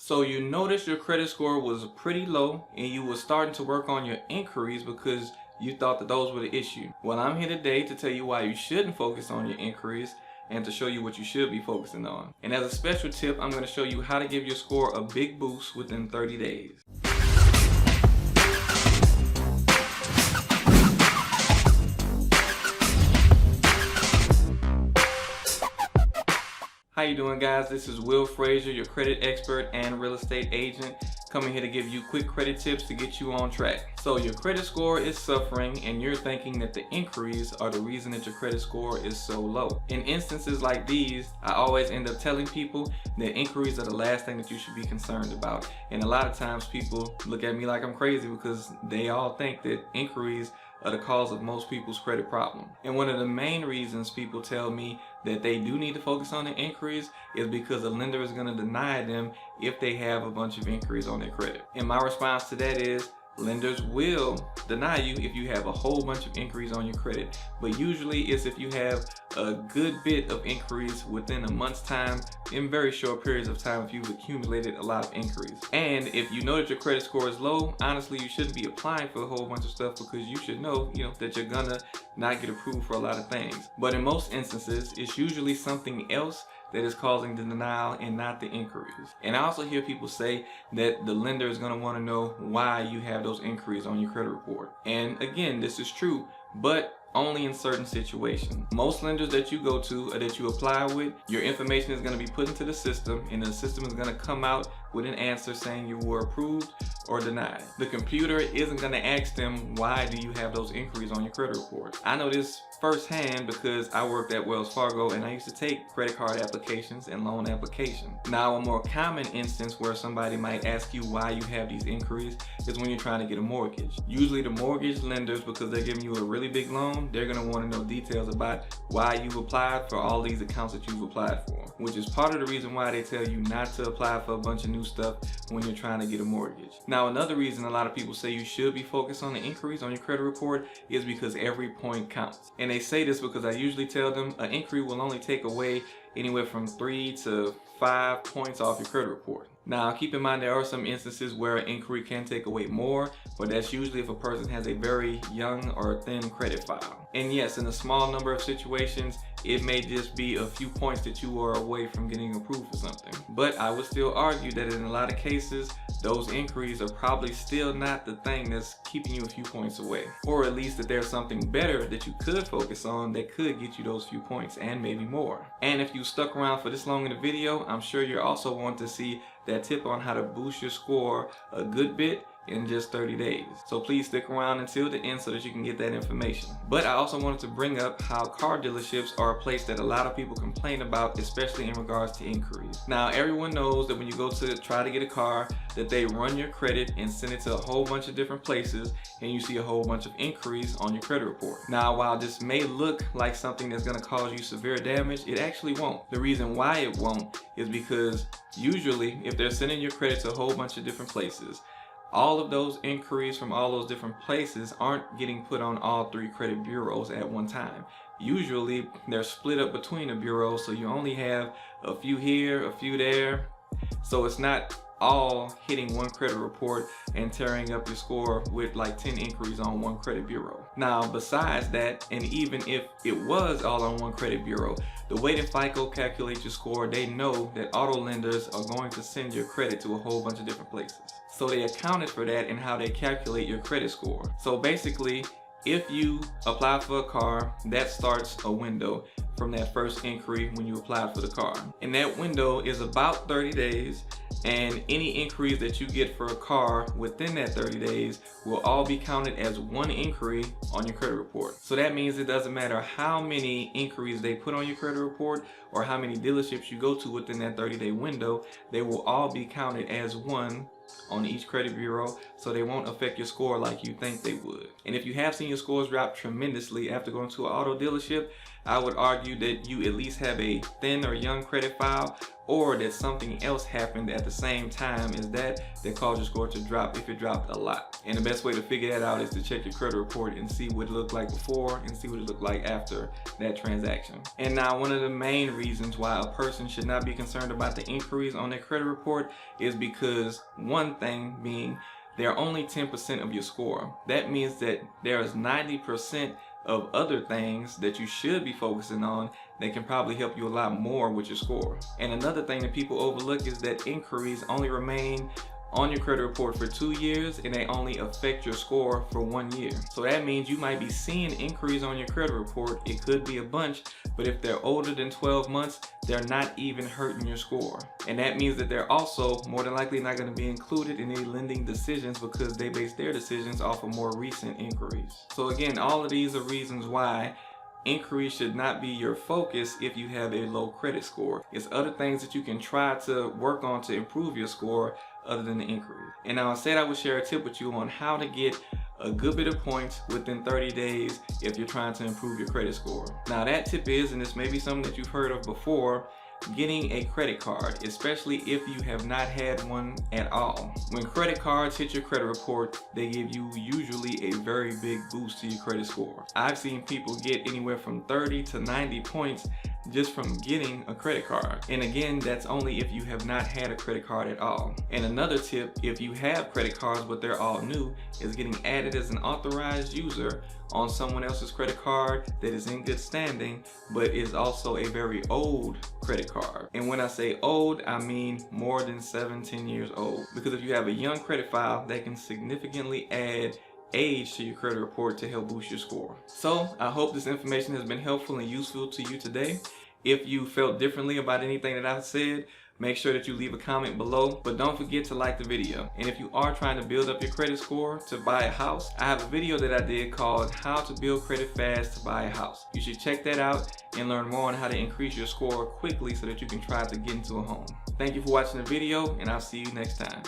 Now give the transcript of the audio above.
So you noticed your credit score was pretty low and you were starting to work on your inquiries because you thought that those were the issue. Well, I'm here today to tell you why you shouldn't focus on your inquiries and to show you what you should be focusing on. And as a special tip, I'm going to show you how to give your score a big boost within 30 days. How you doing, guys? This is Will Frazier, your credit expert and real estate agent, coming here to give you quick credit tips to get you on track. So your credit score is suffering and you're thinking that the inquiries are the reason that your credit score is so low. In instances like these, I always end up telling people that inquiries are the last thing that you should be concerned about. And a lot of times people look at me like I'm crazy because they all think that inquiries are the cause of most people's credit problem. And one of the main reasons people tell me that they do need to focus on their inquiries is because a lender is going to deny them if they have a bunch of inquiries on their credit. And my response to that is, lenders will deny you if you have a whole bunch of inquiries on your credit, but usually it's if you have a good bit of inquiries within a month's time, in very short periods of time if you've accumulated a lot of inquiries. And if you know that your credit score is low, honestly you shouldn't be applying for a whole bunch of stuff because you should know, that you're gonna not get approved for a lot of things. But in most instances, it's usually something else that is causing the denial and not the inquiries. And I also hear people say that the lender is going to want to know why you have those inquiries on your credit report. And again, this is true, but only in certain situations. Most lenders that you go to or that you apply with, your information is going to be put into the system and the system is going to come out with an answer saying you were approved or denied. The computer isn't going to ask them, why do you have those inquiries on your credit report? I know this firsthand because I worked at Wells Fargo and I used to take credit card applications and loan applications. Now, a more common instance where somebody might ask you why you have these inquiries is when you're trying to get a mortgage. Usually the mortgage lenders, because they're giving you a really big loan, they're going to want to know details about why you've applied for all these accounts that you've applied for, which is part of the reason why they tell you not to apply for a bunch of new stuff when you're trying to get a mortgage. Now, another reason a lot of people say you should be focused on the inquiries on your credit report is because every point counts. And they say this because I usually tell them an inquiry will only take away anywhere from 3 to 5 points off your credit report. Now, keep in mind there are some instances where an inquiry can take away more, but that's usually if a person has a very young or thin credit file. And yes, in a small number of situations, it may just be a few points that you are away from getting approved for something. But I would still argue that in a lot of cases, those inquiries are probably still not the thing that's keeping you a few points away. Or at least that there's something better that you could focus on that could get you those few points and maybe more. And if you stuck around for this long in the video, I'm sure you also want to see that tip on how to boost your score a good bit in just 30 days. So please stick around until the end so that you can get that information. But I also wanted to bring up how car dealerships are a place that a lot of people complain about, especially in regards to inquiries. Now, everyone knows that when you go to try to get a car, that they run your credit and send it to a whole bunch of different places and you see a whole bunch of inquiries on your credit report. Now, while this may look like something that's going to cause you severe damage, it actually won't. The reason why it won't is because usually if they're sending your credit to a whole bunch of different places, all of those inquiries from all those different places aren't getting put on all 3 credit bureaus at one time. Usually they're split up between the bureaus, so you only have a few here, a few there. So it's not all hitting one credit report and tearing up your score with like 10 inquiries on one credit bureau. Now, besides that, and even if it was all on one credit bureau, the way that FICO calculates your score, they know that auto lenders are going to send your credit to a whole bunch of different places. So they accounted for that in how they calculate your credit score. So basically, if you apply for a car, that starts a window from that first inquiry when you applied for the car. And that window is about 30 days, and any inquiries that you get for a car within that 30 days will all be counted as one inquiry on your credit report. So that means it doesn't matter how many inquiries they put on your credit report or how many dealerships you go to within that 30-day window, they will all be counted as one on each credit bureau, so they won't affect your score like you think they would. And if you have seen your scores drop tremendously after going to an auto dealership, I would argue that you at least have a thin or young credit file, or that something else happened at the same time as that caused your score to drop if it dropped a lot. And the best way to figure that out is to check your credit report and see what it looked like before and see what it looked like after that transaction. And now, one of the main reasons why a person should not be concerned about the inquiries on their credit report is because, one thing being, they're only 10% of your score. That means that there is 90% of other things that you should be focusing on that can probably help you a lot more with your score. And another thing that people overlook is that inquiries only remain on your credit report for 2 years, and they only affect your score for 1 year. So that means you might be seeing inquiries on your credit report. It could be a bunch, but if they're older than 12 months, they're not even hurting your score. And that means that they're also more than likely not going to be included in any lending decisions because they base their decisions off of more recent inquiries. So again, all of these are reasons why inquiries should not be your focus if you have a low credit score. It's other things that you can try to work on to improve your score other than the inquiry. And now I said I would share a tip with you on how to get a good bit of points within 30 days if you're trying to improve your credit score. Now that tip is, and this may be something that you've heard of before, getting a credit card, especially if you have not had one at all. When credit cards hit your credit report, they give you usually a very big boost to your credit score. I've seen people get anywhere from 30 to 90 points just from getting a credit card. And again, that's only if you have not had a credit card at all. And another tip, if you have credit cards but they're all new, is getting added as an authorized user on someone else's credit card that is in good standing but is also a very old credit card. And when I say old, I mean more than 7-10 years old, because if you have a young credit file, that can significantly add age to your credit report to help boost your score. So I hope this information has been helpful and useful to you today. If you felt differently about anything that I said, make sure that you leave a comment below, but don't forget to like the video. And if you are trying to build up your credit score to buy a house, I have a video that I did called How to Build Credit Fast to Buy a House. You should check that out and learn more on how to increase your score quickly so that you can try to get into a home. Thank you for watching the video, and I'll see you next time.